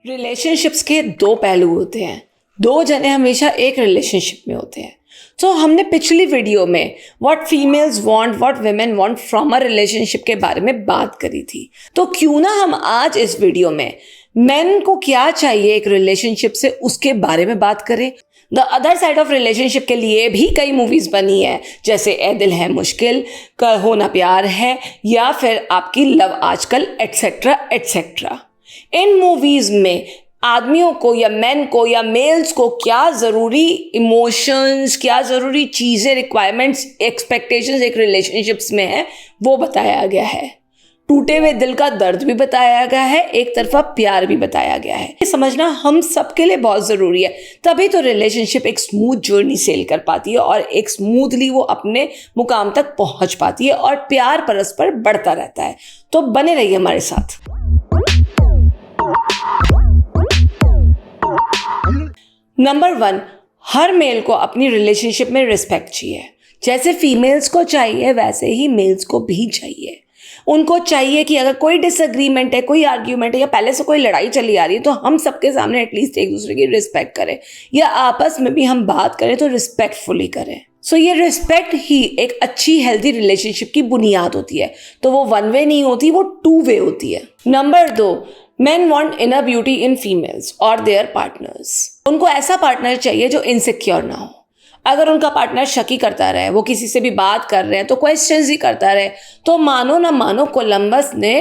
Relationships के दो पहलू होते हैं। दो जने हमेशा एक रिलेशनशिप में होते हैं। तो हमने पिछली वीडियो में what females want, what women want from a relationship के बारे में बात करी थी। तो क्यों ना हम आज इस वीडियो में मेन को क्या चाहिए एक रिलेशनशिप से उसके बारे में बात करें। The other side of relationship के लिए भी कई मूवीज बनी है, जैसे ए दिल है मुश्किल, कल हो ना प्यार है, या फिर आपकी लव आजकल, एटसेट्रा एटसेट्रा। इन मूवीज में आदमियों को या मेन को या मेल्स को क्या ज़रूरी इमोशंस, क्या ज़रूरी चीज़ें, रिक्वायरमेंट्स, एक्सपेक्टेशंस एक रिलेशनशिप्स में है वो बताया गया है। टूटे हुए दिल का दर्द भी बताया गया है, एक तरफा प्यार भी बताया गया है। ये समझना हम सबके लिए बहुत ज़रूरी है, तभी तो रिलेशनशिप एक स्मूथ जर्नी सेल कर पाती है और एक स्मूथली वो अपने मुकाम तक पहुंच पाती है और प्यार परस्पर बढ़ता रहता है। तो बने रहिए हमारे साथ। नंबर 1, हर मेल को अपनी रिलेशनशिप में रिस्पेक्ट चाहिए। जैसे फीमेल्स को चाहिए वैसे ही मेल्स को भी चाहिए। उनको चाहिए कि अगर कोई डिसएग्रीमेंट है, कोई आर्ग्यूमेंट है या पहले से कोई लड़ाई चली आ रही है तो हम सबके सामने एटलीस्ट एक दूसरे की रिस्पेक्ट करें, या आपस में भी हम बात करें तो रिस्पेक्टफुली करें। सो ये रिस्पेक्ट ही एक अच्छी हेल्दी रिलेशनशिप की बुनियाद होती है। तो वो वन वे नहीं होती, वो टू वे होती है। Number 2, Men want inner beauty in females or their partners. उनको ऐसा पार्टनर चाहिए जो इनसिक्योर ना हो। अगर उनका पार्टनर शकी करता रहे, वो किसी से भी बात कर रहे हैं तो क्वेश्चंस ही करता रहे, तो मानो ना मानो कोलंबस ने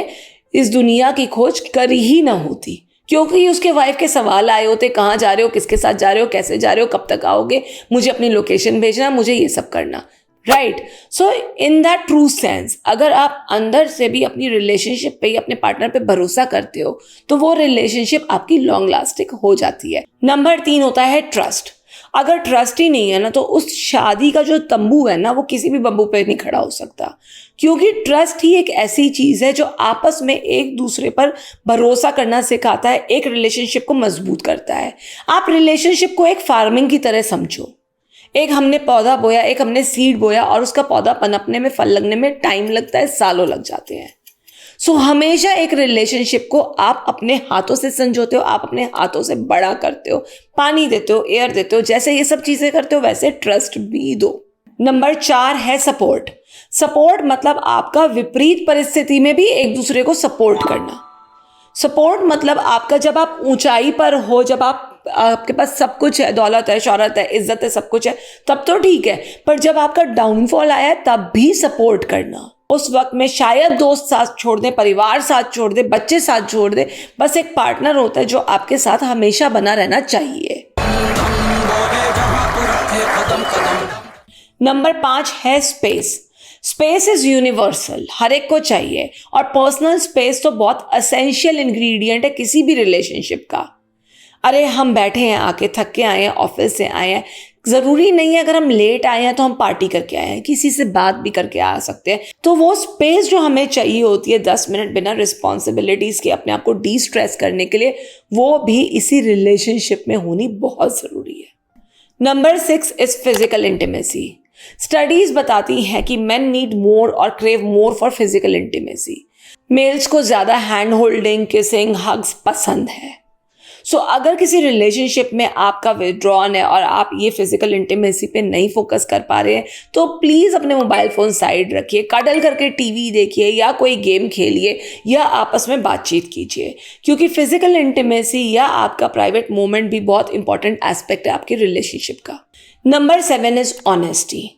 इस दुनिया की खोज करी ही ना होती, क्योंकि उसके वाइफ के सवाल आए होते, कहाँ जा रहे हो, किसके साथ जा रहे हो, कैसे जा रहे हो, कब तक आओगे, मुझे अपनी लोकेशन भेजना, मुझे ये सब करना। Right. So in that true sense, अगर आप अंदर से भी अपनी रिलेशनशिप पे, अपने पार्टनर पे भरोसा करते हो तो वो रिलेशनशिप आपकी लॉन्ग लास्टिंग हो जाती है। नंबर 3 होता है ट्रस्ट। अगर ट्रस्ट ही नहीं है ना तो उस शादी का जो तंबू है ना वो किसी भी बम्बू पे नहीं खड़ा हो सकता, क्योंकि ट्रस्ट ही एक ऐसी चीज है जो आपस में एक दूसरे पर भरोसा करना सिखाता है, एक रिलेशनशिप को मजबूत करता है। आप रिलेशनशिप को एक फार्मिंग की तरह समझो। एक हमने पौधा बोया, एक हमने सीड बोया और उसका पौधा पनपने में, फल लगने में टाइम लगता है, सालों लग जाते हैं। सो हमेशा एक रिलेशनशिप को आप अपने हाथों से संजोते हो, आप अपने हाथों से बड़ा करते हो, पानी देते हो, एयर देते हो, जैसे ये सब चीजें करते हो वैसे ट्रस्ट भी दो। नंबर 4 है सपोर्ट। सपोर्ट मतलब आपका विपरीत परिस्थिति में भी एक दूसरे को सपोर्ट करना। सपोर्ट मतलब आपका जब आप ऊंचाई पर हो, जब आपके पास सब कुछ है, दौलत है, शौहरत है, इज्जत है, सब कुछ है, तब तो ठीक है, पर जब आपका डाउनफॉल आया तब भी सपोर्ट करना। उस वक्त में शायद दोस्त साथ छोड़ दे, परिवार साथ छोड़ दे, बच्चे साथ छोड़ दे, बस एक पार्टनर होता है जो आपके साथ हमेशा बना रहना चाहिए। नंबर 5 है स्पेस। स्पेस इज यूनिवर्सल, हर एक को चाहिए, और पर्सनल स्पेस तो बहुत एसेंशियल इंग्रेडिएंट है किसी भी रिलेशनशिप का। अरे हम बैठे हैं, आके थक के आए हैं, ऑफिस से आए हैं, ज़रूरी नहीं है अगर हम लेट आए हैं तो हम पार्टी करके आए हैं, किसी से बात भी करके आ सकते हैं। तो वो स्पेस जो हमें चाहिए होती है 10 मिनट बिना रिस्पॉन्सिबिलिटीज़ के अपने आप को डी स्ट्रेस करने के लिए, वो भी इसी रिलेशनशिप में होनी बहुत ज़रूरी है। Number 6 is physical intimacy. Studies बताती हैं कि मेन नीड मोर और crave more for physical intimacy. Males को ज़्यादा हैंड होल्डिंग, किसिंग, हग्स पसंद है। सो अगर किसी रिलेशनशिप में आपका विड्रॉन है और आप ये फिजिकल इंटीमेसी पे नहीं फोकस कर पा रहे हैं तो प्लीज़ अपने मोबाइल फ़ोन साइड रखिए, कडल करके टीवी देखिए या कोई गेम खेलिए या आपस में बातचीत कीजिए, क्योंकि फिजिकल इंटीमेसी या आपका प्राइवेट मोमेंट भी बहुत इंपॉर्टेंट एस्पेक्ट है आपकी रिलेशनशिप का। Number 7 is honesty.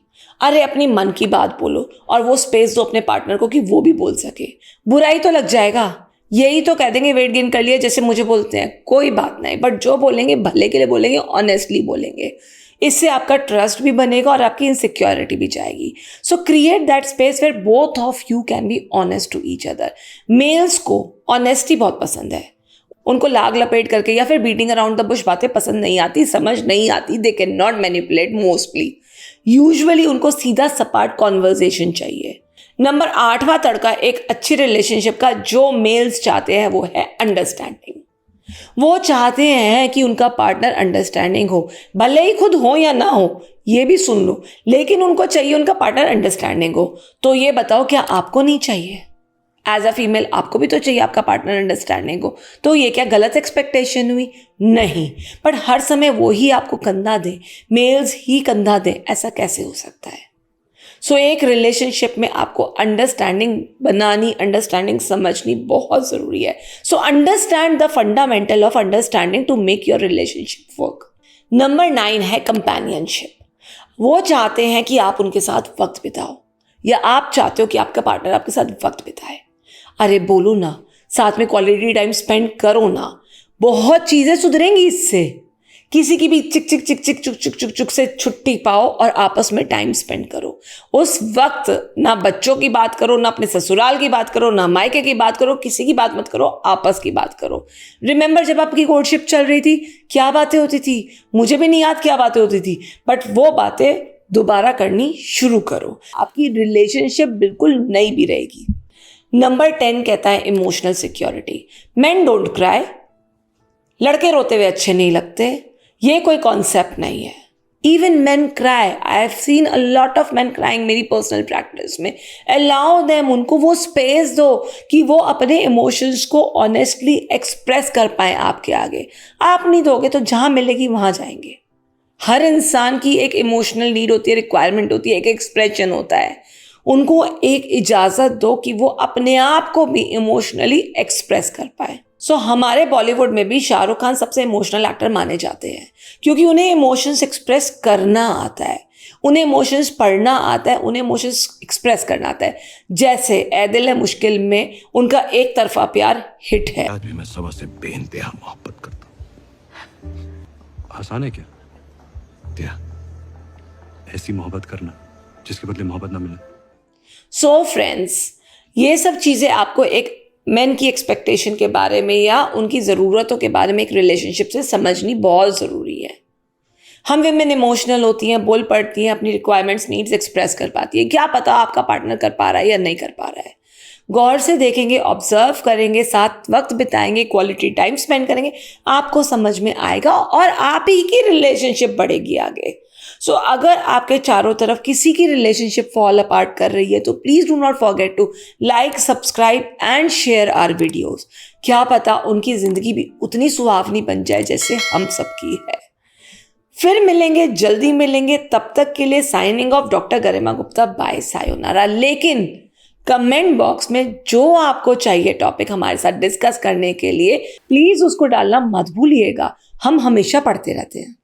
अरे अपनी मन की बात बोलो और वो स्पेस दो अपने पार्टनर को कि वो भी बोल सके। बुराई तो लग जाएगा, यही तो कह देंगे वेट गेन कर लिया, जैसे मुझे बोलते हैं, कोई बात नहीं, बट जो बोलेंगे भले के लिए बोलेंगे, ऑनेस्टली बोलेंगे। इससे आपका ट्रस्ट भी बनेगा और आपकी इनसिक्योरिटी भी जाएगी। So create that space where both of you can be honest to each other. Males को ऑनेस्टी बहुत पसंद है, उनको लाग लपेट करके या फिर बीटिंग अराउंड द बुश बातें पसंद नहीं आती, समझ नहीं आती, they can not manipulate mostly. Usually उनको सीधा सपाट कॉन्वर्जेशन चाहिए। नंबर 8वां तड़का एक अच्छी रिलेशनशिप का जो मेल्स चाहते हैं वो है अंडरस्टैंडिंग। वो चाहते हैं कि उनका पार्टनर अंडरस्टैंडिंग हो, भले ही खुद हो या ना हो, ये भी सुन लो, लेकिन उनको चाहिए उनका पार्टनर अंडरस्टैंडिंग हो। तो ये बताओ क्या आपको नहीं चाहिए? एज अ फीमेल आपको भी तो चाहिए आपका पार्टनर अंडरस्टैंडिंग को। तो ये क्या गलत एक्सपेक्टेशन हुई? नहीं। बट हर समय वो ही आपको कंधा दे, मेल्स ही कंधा दे, ऐसा कैसे हो सकता है? सो एक रिलेशनशिप में आपको अंडरस्टैंडिंग बनानी, अंडरस्टैंडिंग समझनी बहुत ज़रूरी है। So understand the fundamental of understanding to make your relationship work. Number 9 है कंपेनियनशिप। वो चाहते हैं कि आप उनके साथ वक्त बिताओ, या आप चाहते हो कि आपका पार्टनर आपके साथ वक्त बिताए। अरे बोलो ना, साथ में क्वालिटी टाइम स्पेंड करो ना, बहुत चीज़ें सुधरेंगी इससे। किसी की भी चिक चिक चिक चिक चुक चुक चुक चुक से छुट्टी पाओ और आपस में टाइम स्पेंड करो। उस वक्त ना बच्चों की बात करो, ना अपने ससुराल की बात करो, ना मायके की बात करो, किसी की बात मत करो, आपस की बात करो। रिमेंबर जब आपकी कोर्टशिप चल रही थी क्या बातें होती थी? मुझे भी नहीं याद क्या बातें होती थी, बट वो बातें दोबारा करनी शुरू करो, आपकी रिलेशनशिप बिल्कुल नई भी रहेगी। नंबर 10 कहता है emotional security. Main don't cry. लड़के रोते हुए अच्छे नहीं लगते, ये कोई कॉन्सेप्ट नहीं है। Even man cry, I have seen a lot of man crying मेरी पर्सनल प्रैक्टिस में। अलाउ देम, उनको वो स्पेस दो कि वो अपने इमोशंस को ऑनेस्टली एक्सप्रेस कर पाए आपके आगे। आप नहीं दोगे तो जहां मिलेगी वहां जाएंगे। हर इंसान की एक इमोशनल नीड होती है, रिक्वायरमेंट होती है, एक एक्सप्रेशन होता है। उनको एक इजाज़त दो कि वो अपने आप को भी इमोशनली एक्सप्रेस कर पाए। सो हमारे बॉलीवुड में भी शाहरुख खान सबसे इमोशनल एक्टर माने जाते हैं, क्योंकि उन्हें इमोशंस एक्सप्रेस करना आता है, उन्हें इमोशंस पढ़ना आता है, उन्हें इमोशंस एक्सप्रेस करना आता है। जैसे ए दिल है मुश्किल में उनका एक तरफा प्यार हिट है। आज भी मैं सबा से बेइंतहा मोहब्बत करता हूँ। आसान है क्या ऐसी मोहब्बत करना जिसके बदले मोहब्बत ना मिले? सो फ्रेंड्स, ये सब चीज़ें आपको एक मेन की एक्सपेक्टेशन के बारे में या उनकी ज़रूरतों के बारे में एक रिलेशनशिप से समझनी बहुत ज़रूरी है। हम विमेन इमोशनल होती हैं, बोल पड़ती हैं, अपनी रिक्वायरमेंट्स नीड्स एक्सप्रेस कर पाती है। क्या पता आपका पार्टनर कर पा रहा है या नहीं कर पा रहा है। गौर से देखेंगे, ऑब्जर्व करेंगे, साथ वक्त बिताएंगे, क्वालिटी टाइम स्पेंड करेंगे, आपको समझ में आएगा और आप ही की रिलेशनशिप बढ़ेगी आगे। सो अगर आपके चारों तरफ किसी की रिलेशनशिप फॉल अपार्ट कर रही है तो please do not forget to like, subscribe and share our videos. क्या पता उनकी ज़िंदगी भी उतनी सुहावनी बन जाए जैसे हम सबकी है। फिर मिलेंगे, जल्दी मिलेंगे। तब तक के लिए साइनिंग ऑफ, डॉक्टर गरिमा गुप्ता, बाय, सायोनारा। लेकिन कमेंट बॉक्स में जो आपको चाहिए टॉपिक हमारे साथ डिस्कस करने के लिए, प्लीज़ उसको डालना मत भूलिएगा। हम हमेशा पढ़ते रहते हैं।